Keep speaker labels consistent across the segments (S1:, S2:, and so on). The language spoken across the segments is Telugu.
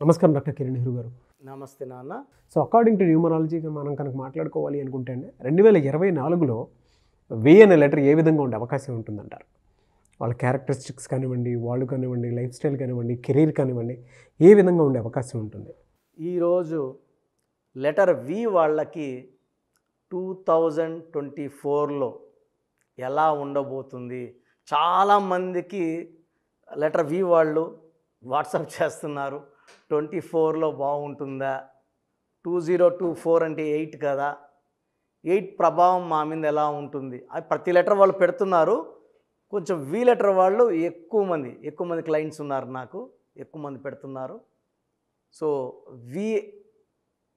S1: నమస్కారం డాక్టర్ కిరణ్ నెహ్రూ గారు.
S2: నమస్తే నాన్న.
S1: సో అకార్డింగ్ టు న్యూమరాలజీగా మనం కనుక మాట్లాడుకోవాలి అనుకుంటే అండి 2024లో 1000 అనే లెటర్ ఏ విధంగా ఉండే అవకాశం ఉంటుందంటారు? వాళ్ళ క్యారెక్టరిస్టిక్స్ కానివ్వండి, వాళ్ళు కానివ్వండి, లైఫ్ స్టైల్ కానివ్వండి, కెరీర్ కానివ్వండి, ఏ విధంగా ఉండే అవకాశం ఉంటుంది?
S2: ఈరోజు లెటర్ వి వాళ్ళకి 2024లో ఎలా ఉండబోతుంది? చాలామందికి లెటర్ వి వాళ్ళు వాట్సాప్ చేస్తున్నారు. 24లో బాగుంటుందా? 2024 అంటే 8 కదా, 8 ప్రభావం మా మీద ఎలా ఉంటుంది? అది ప్రతి లెటర్ వాళ్ళు పెడుతున్నారు. కొంచెం వి లెటర్ వాళ్ళు ఎక్కువ మంది క్లయింట్స్ ఉన్నారు, నాకు ఎక్కువ మంది పెడుతున్నారు. సో వి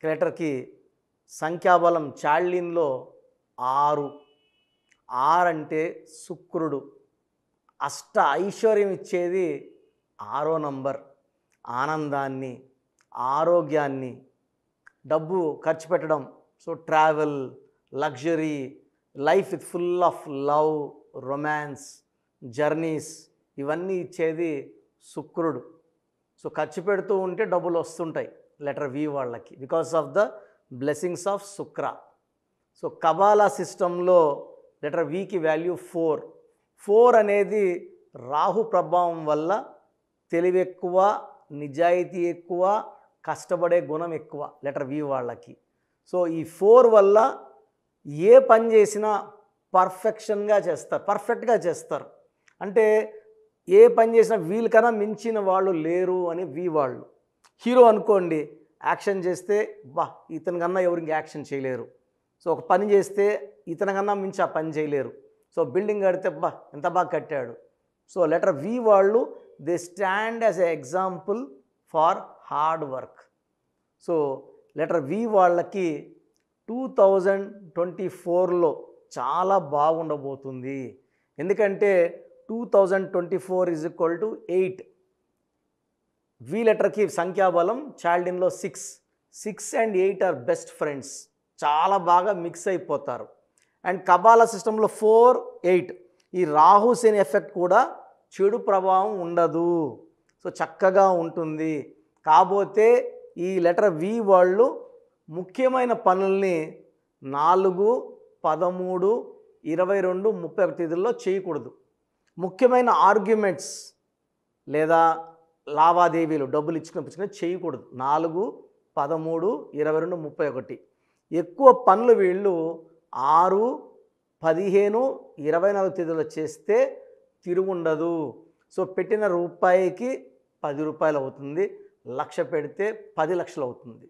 S2: లెటర్కి సంఖ్యాబలం చాల్డిన్లో 6. 6 అంటే శుక్రుడు. అష్ట ఐశ్వర్యం ఇచ్చేది 6వ నంబర్. ఆనందాన్ని, ఆరోగ్యాన్ని, డబ్బు ఖర్చు పెట్టడం, so travel, luxury, life with full of love, romance, journeys, ఇవన్నీ ఇచ్చేది శుక్రుడు. సో ఖర్చు పెడుతూ ఉంటే డబ్బులు వస్తుంటాయి లెటర్ వి వాళ్ళకి, because of the blessings of Shukra. So Kabbalah సిస్టంలో లెటర్ వికి వాల్యూ 4. 4 అనేది రాహు ప్రభావం వల్ల తెలివి ఎక్కువ, నిజాయితీ ఎక్కువ, కష్టపడే గుణం ఎక్కువ లెటర్ వి వాళ్ళకి. సో ఈ 4 వల్ల ఏ పని చేసినా పర్ఫెక్ట్గా చేస్తారు. అంటే ఏ పని చేసినా వీళ్ళకన్నా మించిన వాళ్ళు లేరు అని వి వాళ్ళు. హీరో అనుకోండి, యాక్షన్ చేస్తే ఇతని కన్నా ఎవరు ఇంక యాక్షన్ చేయలేరు. సో ఒక పని చేస్తే ఇతని కన్నా మించి ఆ పని చేయలేరు. సో బిల్డింగ్ కడితే ఎంత బాగా కట్టాడు. సో లెటర్ వి వాళ్ళు they stand as a example for hard work. So letter V వాళ్ళకి 2024లో చాలా బాగుండబోతుంది. ఎందుకంటే 2024 = 8. వి లెటర్కి సంఖ్యాబలం చాల్డిన్లో 6. 6 and 8 ఆర్ బెస్ట్ ఫ్రెండ్స్. చాలా బాగా మిక్స్ అయిపోతారు. అండ్ కబాలా సిస్టంలో 4, 8 ఈ రాహు శని ఎఫెక్ట్ కూడా చెడు ప్రభావం ఉండదు. సో చక్కగా ఉంటుంది. కాకపోతే ఈ లెటర్ వి వాళ్ళు ముఖ్యమైన పనుల్ని 4, 13, 22, 31 తేదీల్లో చేయకూడదు. ముఖ్యమైన ఆర్గ్యుమెంట్స్ లేదా లావాదేవీలు, డబ్బులు ఇచ్చుకుని చేయకూడదు 4, 13, 22, 31. ఎక్కువ పనులు వీళ్ళు 6, 15, 24 తేదీలో చేస్తే తిరుగుండదు. సో పెట్టిన రూపాయికి 10 రూపాయలు అవుతుంది. 1,00,000 పెడితే 10 లక్షలు అవుతుంది.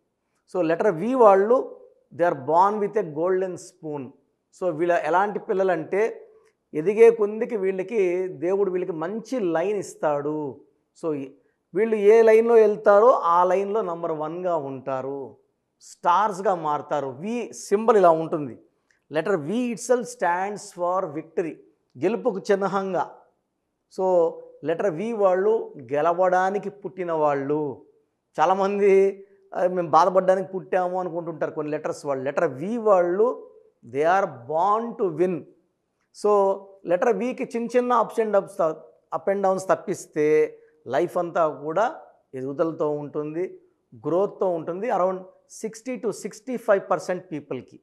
S2: సో లెటర్ వి వాళ్ళు they are born with a golden spoon. So వీళ్ళ ఎలాంటి పిల్లలంటే ఎదిగే కొందికి వీళ్ళకి దేవుడు వీళ్ళకి మంచి లైన్ ఇస్తాడు. సో వీళ్ళు ఏ లైన్లో వెళ్తారో ఆ లైన్లో నంబర్ 1గా ఉంటారు, స్టార్స్గా మారుతారు. వి సింబల్ ఇలా ఉంటుంది. Letter V itself stands far victory, గెలుపుకు చిహ్నంగా. సో లెటర్ వి వాళ్ళు గెలవడానికి పుట్టిన వాళ్ళు. చాలామంది మేము బాధపడడానికి పుట్టాము అనుకుంటుంటారు కొన్ని లెటర్స్ వాళ్ళు. లెటర్ వి వాళ్ళు they are born to win. So letter వికి చిన్న అప్ అండ్ డౌన్స్ తప్పిస్తే లైఫ్ అంతా కూడా ఎదుగుదలతో ఉంటుంది, గ్రోత్తో ఉంటుంది. అరౌండ్ 60 to 65% పీపుల్కి.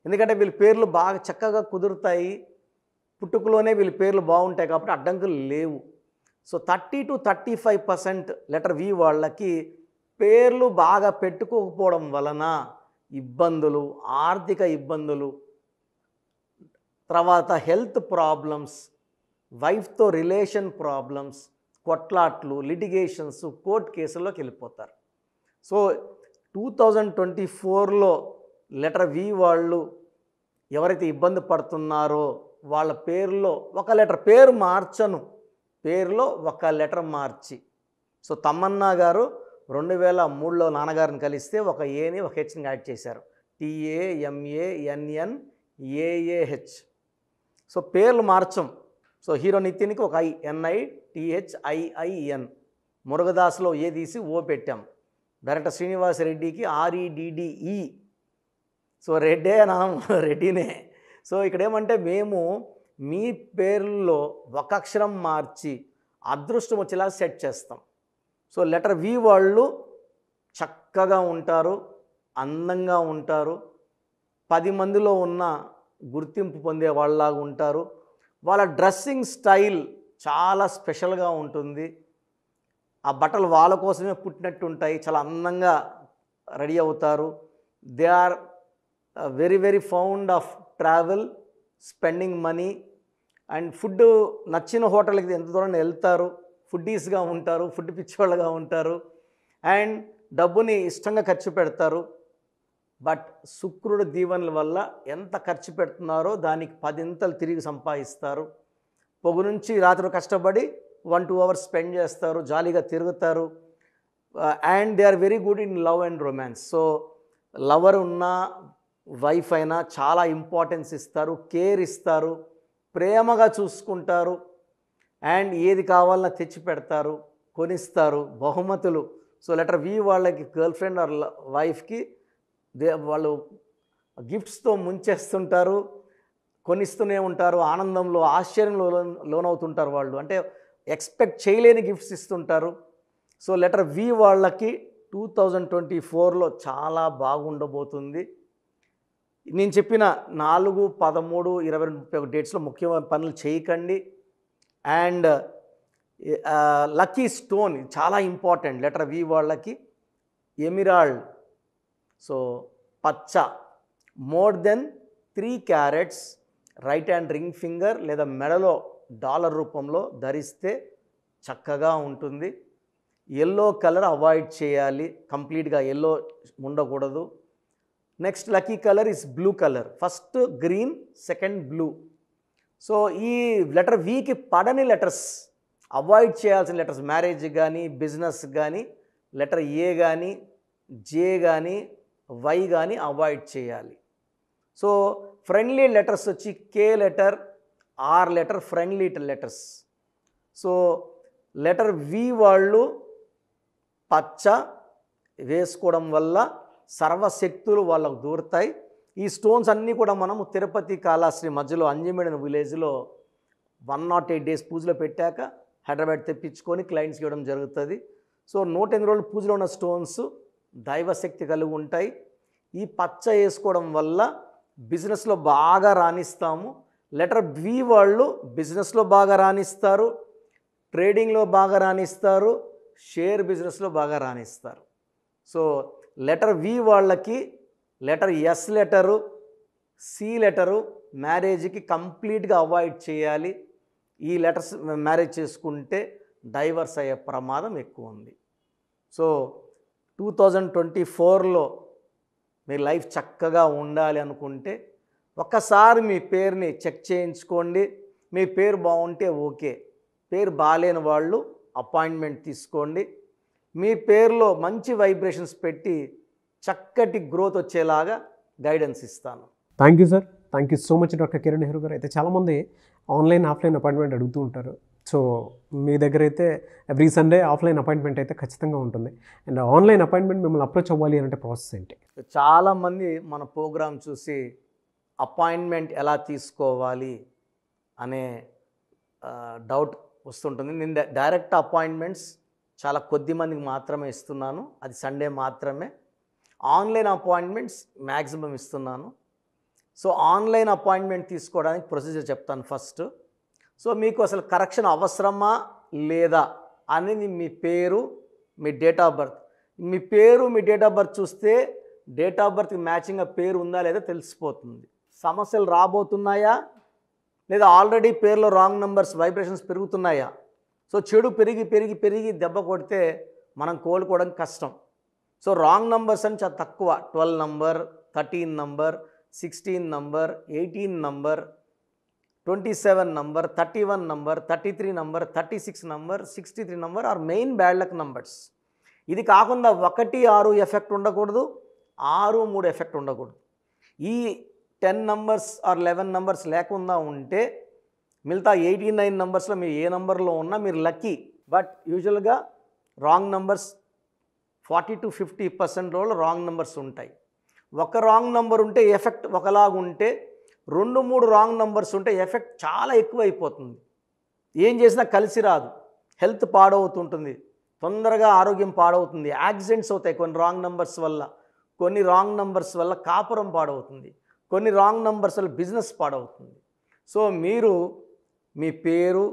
S2: ఎందుకంటే వీళ్ళ పేర్లు బాగా చక్కగా కుదురుతాయి, పుట్టుకలోనే వీళ్ళ పేర్లు బాగుంటాయి కాబట్టి అడ్డంకులు లేవు. సో 30 to 35% లెటర్ వి వాళ్ళకి పేర్లు బాగా పెట్టుకోకపోవడం వలన ఇబ్బందులు, ఆర్థిక ఇబ్బందులు, తర్వాత హెల్త్ ప్రాబ్లమ్స్, వైఫ్తో రిలేషన్ ప్రాబ్లమ్స్, కొట్లాట్లు, లిటిగేషన్స్, కోర్ట్ కేసుల్లోకి వెళ్ళిపోతారు. సో 2024లో లెటర్ వి వాళ్ళు ఎవరైతే ఇబ్బంది పడుతున్నారో వాళ్ళ పేరులో ఒక లెటర్, పేరు మార్చను, పేరులో ఒక లెటర్ మార్చి. సో తమన్నా గారు 2003లో నాన్నగారిని కలిస్తే ఒక ఏని ఒక హెచ్ని యాడ్ చేశారు, TAMANNAAH. సో పేర్లు మార్చం. సో హీరో నితిన్కి ఒక NITHIIN, మురుగదాస్లో ఏ తీసి ఓ పెట్టాం. డైరెక్టర్ శ్రీనివాస్ రెడ్డికి REDDE. సో రెడ్డే రెడ్డినే. సో ఇక్కడ ఏమంటే మేము మీ పేర్లలో ఒక అక్షరం మార్చి అదృష్టం వచ్చేలా సెట్ చేస్తాం. సో లెటర్ వి వాళ్ళు చక్కగా ఉంటారు, అందంగా ఉంటారు, 10 మందిలో ఉన్న గుర్తింపు పొందే వాళ్ళలాగా ఉంటారు. వాళ్ళ డ్రెస్సింగ్ స్టైల్ చాలా స్పెషల్గా ఉంటుంది. ఆ బట్టలు వాళ్ళ కోసమే పుట్టినట్టు ఉంటాయి. చాలా అందంగా రెడీ అవుతారు. They are very very found of travel, spending money and food. నచ్చిన హోటల్కి ఎంత దూరం వెళ్తారు, ఫుడ్డీస్గా ఉంటారు, ఫుడ్ పిచ్చివాళ్ళగా ఉంటారు అండ్ డబ్బుని ఇష్టంగా ఖర్చు పెడతారు. బట్ శుక్రుడు దీవెనల వల్ల ఎంత ఖర్చు పెడుతున్నారో దానికి 10 తిరిగి సంపాదిస్తారు. పొగు నుంచి రాత్రి కష్టపడి 1-2 అవర్స్ స్పెండ్ చేస్తారు, జాలీగా తిరుగుతారు and they are very good in love and romance. So lover ఉన్నా వైఫ్ అయినా చాలా ఇంపార్టెన్స్ ఇస్తారు, కేర్ ఇస్తారు, ప్రేమగా చూసుకుంటారు అండ్ ఏది కావాలన్నా తెచ్చి పెడతారు, కొనిస్తారు, బహుమతులు. సో లెటర్ వి వాళ్ళకి గర్ల్ ఫ్రెండ్ ఆర్ వైఫ్కి వాళ్ళు గిఫ్ట్స్తో ముంచేస్తుంటారు, కొనిస్తూనే ఉంటారు, ఆనందంలో ఆశ్చర్యంలో లోనవుతుంటారు. వాళ్ళు అంటే ఎక్స్పెక్ట్ చేయలేని గిఫ్ట్స్ ఇస్తుంటారు. సో లెటర్ వి వాళ్ళకి 2024లో చాలా బాగుండబోతుంది. నేను చెప్పిన 4, 13, 22, 31 డేట్స్లో ముఖ్యమైన పనులు చేయకండి. అండ్ లక్కీ స్టోన్ చాలా ఇంపార్టెంట్ లెటర్ వి వాళ్ళకి ఎమిరాల్డ్. సో పచ్చ, more than 3 carrots right hand ring finger లేదా మెడలో డాలర్ రూపంలో ధరిస్తే చక్కగా ఉంటుంది. ఎల్లో కలర్ అవాయిడ్ చేయాలి, కంప్లీట్గా ఎల్లో ఉండకూడదు. Next lucky colour is blue colour. First green, second blue. So ఈ లెటర్ వికి పడని లెటర్స్, అవాయిడ్ చేయాల్సిన లెటర్స్, మ్యారేజ్ కానీ, బిజినెస్ కానీ, లెటర్ ఏ కానీ, జే కానీ, వై కానీ అవాయిడ్ చేయాలి. సో ఫ్రెండ్లీ లెటర్స్ వచ్చి K letter, R letter friendly letters. So letter V వాళ్ళు పచ్చ వేసుకోవడం వల్ల సర్వశక్తులు వాళ్ళకు దూరుతాయి. ఈ స్టోన్స్ అన్నీ కూడా మనము తిరుపతి కాళహస్తి మధ్యలో అంజమేడన విలేజ్లో 108 డేస్ పూజలో పెట్టాక హైదరాబాద్ తెప్పించుకొని క్లయింట్స్కి ఇవ్వడం జరుగుతుంది. సో 108 రోజులు పూజలో ఉన్న స్టోన్స్ దైవశక్తి కలిగి ఉంటాయి. ఈ పచ్చ వేసుకోవడం వల్ల బిజినెస్లో బాగా రాణిస్తాము. లెటర్ బి వాళ్ళు బిజినెస్లో బాగా రాణిస్తారు, ట్రేడింగ్లో బాగా రాణిస్తారు, షేర్ బిజినెస్లో బాగా రాణిస్తారు. సో లెటర్ వి వాళ్ళకి letter S letter, C letter మ్యారేజ్కి కంప్లీట్గా అవాయిడ్ చేయాలి. ఈ లెటర్స్ మ్యారేజ్ చేసుకుంటే డైవర్స్ అయ్యే ప్రమాదం ఎక్కువ ఉంది. సో 2024లో మీ లైఫ్ చక్కగా ఉండాలి అనుకుంటే ఒక్కసారి మీ పేరుని చెక్ చేయించుకోండి. మీ పేరు బాగుంటే ఓకే, పేరు బాగాలేని వాళ్ళు అపాయింట్మెంట్ తీసుకోండి. మీ పేరులో మంచి వైబ్రేషన్స్ పెట్టి చక్కటి గ్రోత్ వచ్చేలాగా గైడెన్స్ ఇస్తాను.
S1: Thank you sir, thank you so much doctor Kiran Nehru గారు. అయితే చాలామంది ఆన్లైన్, ఆఫ్లైన్ అపాయింట్మెంట్ అడుగుతూ ఉంటారు. సో మీ దగ్గర అయితే ఎవ్రీ సండే ఆఫ్లైన్ అపాయింట్మెంట్ అయితే ఖచ్చితంగా ఉంటుంది. అండ్ ఆన్లైన్ అపాయింట్మెంట్ మిమ్మల్ని అప్రోచ్ అవ్వాలి అంటే ప్రాసెస్ ఏంటి?
S2: చాలామంది మన ప్రోగ్రామ్ చూసి అపాయింట్మెంట్ ఎలా తీసుకోవాలి అనే డౌట్ వస్తుంటుంది. నేను డైరెక్ట్ అపాయింట్మెంట్స్ చాలా కొద్ది మందికి మాత్రమే ఇస్తున్నాను, అది సండే మాత్రమే. ఆన్లైన్ అపాయింట్మెంట్స్ మ్యాక్సిమం ఇస్తున్నాను. సో ఆన్లైన్ అపాయింట్మెంట్ తీసుకోవడానికి ప్రొసీజర్ చెప్తాను ఫస్ట్. సో మీకు అసలు కరెక్షన్ అవసరమా లేదా అనేది మీ పేరు, మీ డేట్ ఆఫ్ బర్త్. మీ పేరు, మీ డేట్ ఆఫ్ బర్త్ చూస్తే డేట్ ఆఫ్ బర్త్కి మ్యాచింగ్గా పేరు ఉందా లేదా తెలిసిపోతుంది. సమస్యలు రాబోతున్నాయా లేదా ఆల్రెడీ పేరులో రాంగ్ నెంబర్స్ వైబ్రేషన్స్ పెరుగుతున్నాయా? సో చెడు పెరిగి పెరిగి పెరిగి దెబ్బ కొడితే మనం కోలుకోవడం కష్టం. సో రాంగ్ నంబర్స్ అని చాలా తక్కువ. 12 number, 13 number, 16 number, 18 number, 27 number, 31 number, 33 number, 36 number, 63 number are main bad luck numbers. ఇది కాకుండా 1, 6 ఎఫెక్ట్ ఉండకూడదు, 6, 3 ఎఫెక్ట్ ఉండకూడదు. ఈ 10 నంబర్స్ ఆర్ 11 నంబర్స్ లేకుండా ఉంటే మిగతా 89 నంబర్స్లో మీరు ఏ నంబర్లో ఉన్నా మీరు లక్కీ. బట్ యూజువల్గా wrong numbers 40 to 50% wrong numbers ఉంటాయి. ఒక రాంగ్ నెంబర్ ఉంటే ఎఫెక్ట్ ఒకలాగా ఉంటే 2-3 రాంగ్ నెంబర్స్ ఉంటే ఎఫెక్ట్ చాలా ఎక్కువ అయిపోతుంది. ఏం చేసినా కలిసి రాదు, హెల్త్ పాడవుతుంటుంది, తొందరగా ఆరోగ్యం పాడవుతుంది, యాక్సిడెంట్స్ అవుతాయి కొన్ని రాంగ్ నంబర్స్ వల్ల, కొన్ని రాంగ్ నంబర్స్ వల్ల కాపురం పాడవుతుంది, కొన్ని రాంగ్ నంబర్స్ వల్ల బిజినెస్ పాడవుతుంది. సో మీరు మీ పేరు,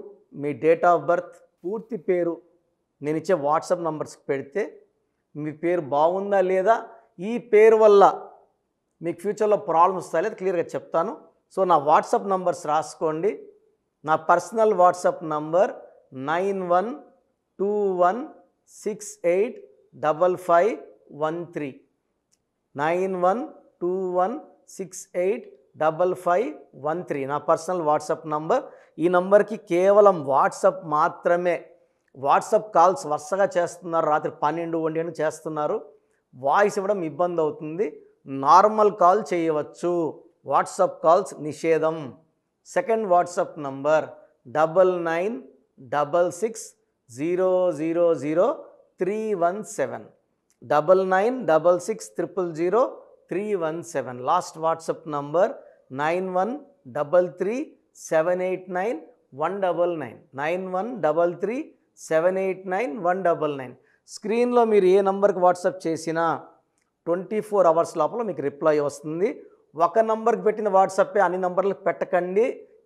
S2: మీ డేట్ ఆఫ్ బర్త్, పూర్తి పేరు నేను ఇచ్చే వాట్సాప్ నంబర్స్కి పెడితే మీ పేరు బాగుందా లేదా, ఈ పేరు వల్ల మీకు ఫ్యూచర్లో ప్రాబ్లమ్స్ వస్తాయి లేదా క్లియర్గా చెప్తాను. సో నా వాట్సాప్ నంబర్స్ రాసుకోండి. నా పర్సనల్ వాట్సాప్ నంబర్ 9121685513 9121685513 నా పర్సనల్ వాట్సాప్ నంబర్. ఈ నంబర్కి కేవలం వాట్సాప్ మాత్రమే. వాట్సాప్ కాల్స్ వరుసగా చేస్తున్నారు, రాత్రి 12-1 గంటలకు చేస్తున్నారు, వాయిస్ ఇవ్వడం ఇబ్బంది అవుతుంది. నార్మల్ కాల్ చేయవచ్చు, వాట్సాప్ కాల్స్ నిషేధం. Second WhatsApp number 9966000317 9966000317. Last WhatsApp number 9133789199 9133789199. స్క్రీన్లో మీరు ఏ నంబర్కి వాట్సాప్ చేసినా 24 అవర్స్ లోపల మీకు రిప్లై వస్తుంది. ఒక నంబర్కి పెట్టిన వాట్సాపే అన్ని నంబర్లకు పెట్టకండి.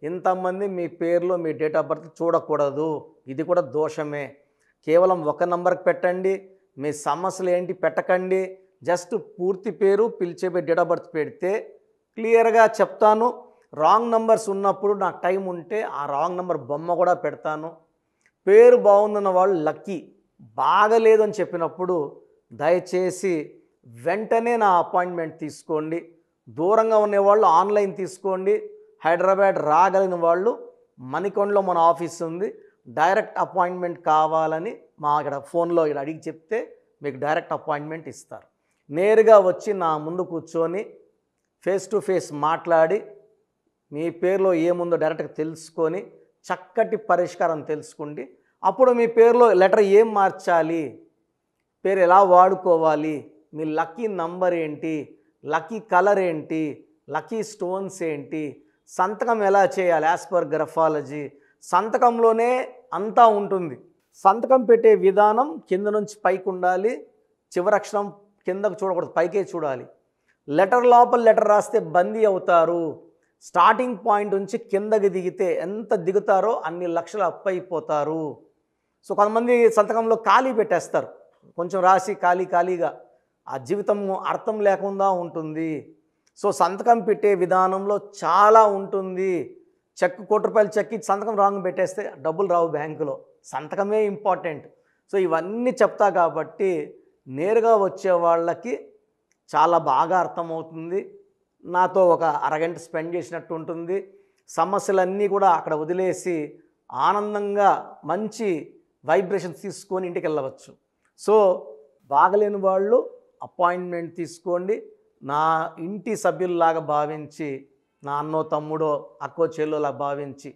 S2: ఇంతమంది మీ పేర్లు, మీ డేట్ ఆఫ్ బర్త్ చూడకూడదు, ఇది కూడా దోషమే. కేవలం ఒక నంబర్కి పెట్టండి. మీ సమస్యలు ఏంటి పెట్టకండి. జస్ట్ పూర్తి పేరు, పిలిచే డేట్ ఆఫ్ బర్త్ పెడితే క్లియర్గా చెప్తాను. రాంగ్ నంబర్స్ ఉన్నప్పుడు నాకు టైం ఉంటే ఆ రాంగ్ నంబర్ బొమ్మ కూడా పెడతాను. పేరు బాగుందన్న వాళ్ళు లక్కీ, బాగలేదు అని చెప్పినప్పుడు దయచేసి వెంటనే నా అపాయింట్మెంట్ తీసుకోండి. దూరంగా ఉండేవాళ్ళు ఆన్లైన్ తీసుకోండి. హైదరాబాద్ రాగలిగిన వాళ్ళు మణికొండలో మన ఆఫీస్ ఉంది. డైరెక్ట్ అపాయింట్మెంట్ కావాలని మా ఇక్కడ ఫోన్లో ఇక్కడ అడిగి చెప్తే మీకు డైరెక్ట్ అపాయింట్మెంట్ ఇస్తారు. నేరుగా వచ్చి నా ముందు కూర్చొని ఫేస్ టు ఫేస్ మాట్లాడి మీ పేరులో ఏముందో డైరెక్ట్గా తెలుసుకొని చక్కటి పరిష్కారం తెలుసుకోండి. అప్పుడు మీ పేరులో లెటర్ ఏం మార్చాలి, పేరు ఎలా వాడుకోవాలి, మీ లక్కీ నంబర్ ఏంటి, లక్కీ కలర్ ఏంటి, లక్కీ స్టోన్స్ ఏంటి, సంతకం ఎలా చేయాలి యాజ్ పర్ గ్రఫాలజీ, సంతకంలోనే అంతా ఉంటుంది. సంతకం పెట్టే విధానం కింద నుంచి పైకి ఉండాలి, చివరి అక్షరం కిందకు చూడకూడదు, పైకే చూడాలి. లెటర్ లోపల లెటర్ రాస్తే బందీ అవుతారు. స్టార్టింగ్ పాయింట్ నుంచి కిందకి దిగితే ఎంత దిగుతారో అన్ని లక్షలు అప్పు అయిపోతారు. సో కొంతమంది సంతకంలో ఖాళీ పెట్టేస్తారు, కొంచెం రాసి ఖాళీగా ఆ జీవితం అర్థం లేకుండా ఉంటుంది. సో సంతకం పెట్టే విధానంలో చాలా ఉంటుంది. చెక్ ₹1,00,000 చెక్ ఇచ్చి సంతకం రాంగ్ పెట్టేస్తే డబ్బులు రావు బ్యాంకులో, సంతకమే ఇంపార్టెంట్. సో ఇవన్నీ చెప్తా కాబట్టి నేరుగా వచ్చే వాళ్ళకి చాలా బాగా అర్థమవుతుంది. నాతో ఒక అరగంట స్పెండ్ చేసినట్టు ఉంటుంది. సమస్యలన్నీ కూడా అక్కడ వదిలేసి ఆనందంగా మంచి వైబ్రేషన్స్ తీసుకొని ఇంటికి వెళ్ళవచ్చు. సో బాగలేని వాళ్ళు అపాయింట్మెంట్ తీసుకోండి. నా ఇంటి సభ్యుల్లాగా భావించి, నా అన్నో తమ్ముడో అక్కో చెల్లోలా భావించి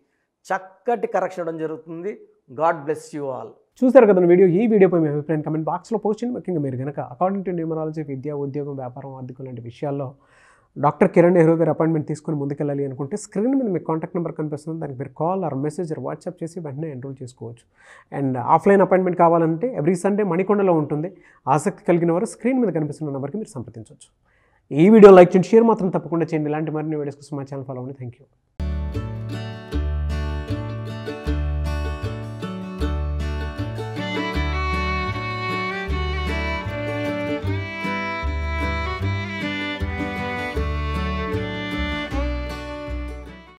S2: చక్కటి కరెక్షన్ ఇవ్వడం జరుగుతుంది. God bless you all.
S1: చూసారు కదా వీడియో. ఈ వీడియోపై మీ అభిప్రాయం కమెంట్ బాక్స్లో పోస్ట్ చేయండి. ముఖ్యంగా మీరు కనుక అకార్డింగ్ టు న్యూమరాలజీ విద్య, ఉద్యోగం, వ్యాపారం, ఆర్థికం లాంటి విషయాల్లో డాక్టర్ కిరణ్ నెహ్రూ గారు అపాయింట్మెంట్ తీసుకొని ముందుకెళ్ళాలి అనుకుంటే స్క్రీన్ మీద మీకు కాంటాక్ట్ నెంబర్ కనిపిస్తుంది. దానికి మీరు call or message or WhatsApp చేసి వెంటనే ఎన్రోల్ చేసుకోవచ్చు. అండ్ ఆఫ్లైన్ అపాయింట్మెంట్ కావాలంటే ఎవ్రీ సండే మణికొండలో ఉంటుంది. ఆసక్తి కలిగిన వారు స్క్రీన్ మీద కనిపిస్తున్న నెంబర్కి మీరు సంప్రదించవచ్చు. ఈ వీడియో లైక్ చేయండి, షేర్ మాత్రం తప్పకుండా చేయండి. ఇలాంటి మరిన్ని వీడియోస్ కోసం మా ఛానల్ ఫాలో అవ్వండి. Thank you.